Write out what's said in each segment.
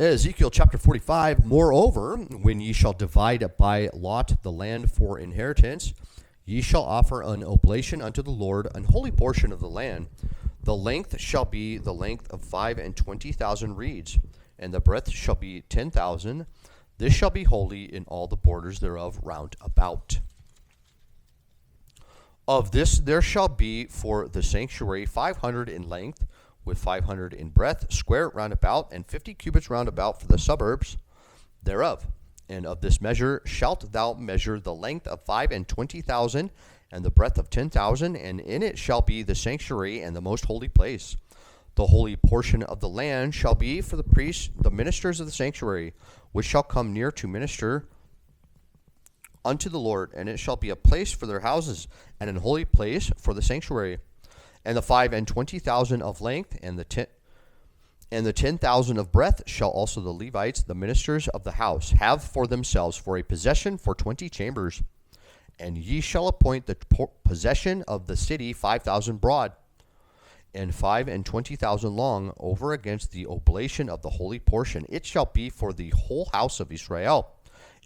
Ezekiel chapter 45, moreover, when ye shall divide by lot the land for inheritance, ye shall offer an oblation unto the Lord, an holy portion of the land. The length shall be the length of 25,000 reeds, and the breadth shall be 10,000. This shall be holy in all the borders thereof round about. Of this there shall be for the sanctuary 500 in length, with 500 in breadth, square round about, and 50 cubits round about for the suburbs thereof. And of this measure shalt thou measure the length of 25,000, and the breadth of 10,000, and in it shall be the sanctuary and the most holy place. The holy portion of the land shall be for the priests, the ministers of the sanctuary, which shall come near to minister unto the Lord, and it shall be a place for their houses, and an holy place for the sanctuary. And the 25,000 of length, and the 10,000 of breadth shall also the Levites, the ministers of the house, have for themselves for a possession for 20 chambers. And ye shall appoint the possession of the city 5,000 broad, and 25,000 long, over against the oblation of the holy portion. It shall be for the whole house of Israel.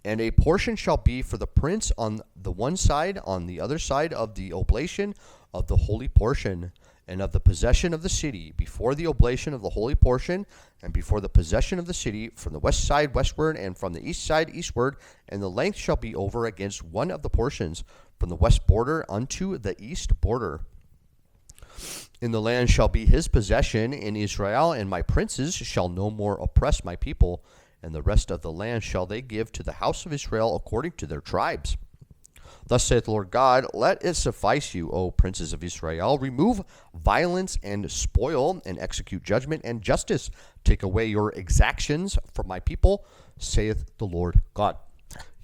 And a portion shall be for the prince on the one side, on the other side of the oblation of the holy portion, and of the possession of the city, before the oblation of the holy portion, and before the possession of the city, from the west side westward, and from the east side eastward. And the length shall be over against one of the portions, from the west border unto the east border. In the land shall be his possession in Israel, and my princes shall no more oppress my people, and the rest of the land shall they give to the house of Israel according to their tribes. Thus saith the Lord God, let it suffice you, O princes of Israel. Remove violence and spoil, and execute judgment and justice. Take away your exactions from my people, saith the Lord God.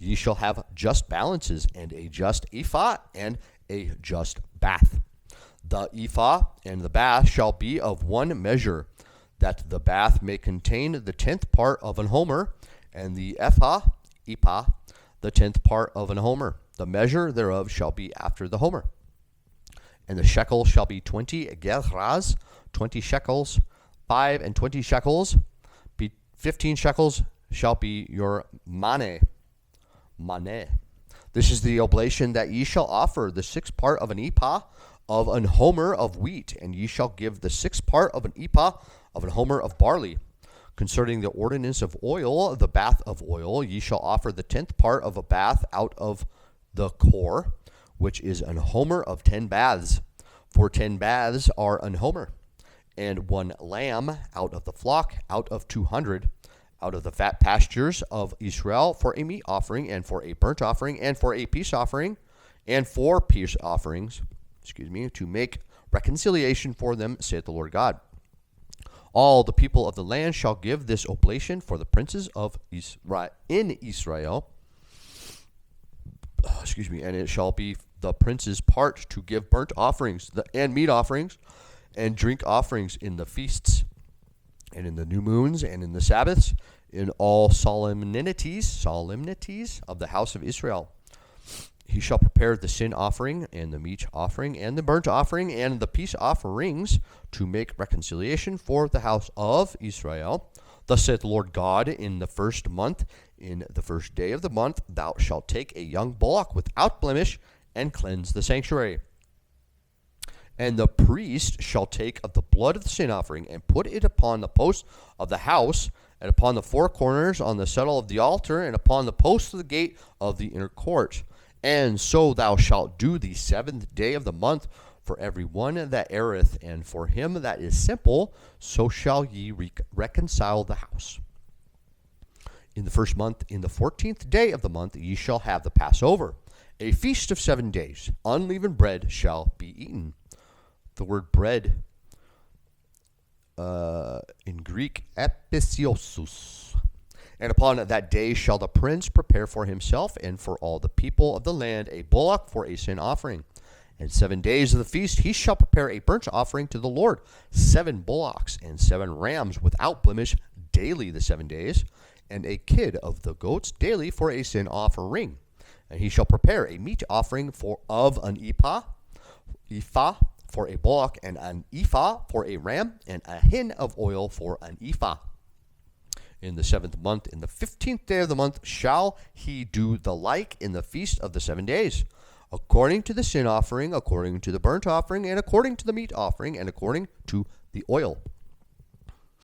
Ye shall have just balances, and a just ephah, and a just bath. The ephah and the bath shall be of one measure, that the bath may contain the 10th part of an homer, and the ephah, the 10th part of an homer. The measure thereof shall be after the homer. And the shekel shall be 20 gerahs, 20 shekels, 25 shekels, 15 shekels shall be your mane. This is the oblation that ye shall offer, the 6th part of an ephah of an homer of wheat, and ye shall give the 6th part of an ephah of an homer of barley. Concerning the ordinance of oil, the bath of oil, ye shall offer the 10th part of a bath out of the core, which is an homer of 10 baths. For 10 baths are an homer. And 1 lamb out of the flock, out of 200, out of the fat pastures of Israel, for a meat offering, and for a burnt offering, and for a peace offering, and for peace offerings, to make reconciliation for them, saith the Lord God. All the people of the land shall give this oblation for the princes of Israel in Israel. And it shall be the prince's part to give burnt offerings and meat offerings and drink offerings in the feasts and in the new moons and in the Sabbaths, in all solemnities of the house of Israel. He shall prepare the sin offering and the meat offering and the burnt offering and the peace offerings to make reconciliation for the house of Israel. Thus saith the Lord God, in the first month, in the first day of the month, thou shalt take a young bullock without blemish and cleanse the sanctuary. And the priest shall take of the blood of the sin offering and put it upon the posts of the house, and upon the 4 corners on the settle of the altar, and upon the posts of the gate of the inner court. And so thou shalt do the 7th day of the month for every one that erreth, and for him that is simple, so shall ye reconcile the house. In the first month, in the 14th day of the month, ye shall have the Passover, a feast of 7 days. Unleavened bread shall be eaten. The word bread, in Greek, episiosus. And upon that day shall the prince prepare for himself and for all the people of the land a bullock for a sin offering. And 7 days of the feast he shall prepare a burnt offering to the Lord, 7 bullocks and 7 rams without blemish daily the 7 days, and a kid of the goats daily for a sin offering. And he shall prepare a meat offering of an ephah for a bullock, and an ephah for a ram, and a hin of oil for an ephah. In the 7th month, in the 15th day of the month, shall he do the like in the feast of the 7 days, according to the sin offering, according to the burnt offering, and according to the meat offering, and according to the oil.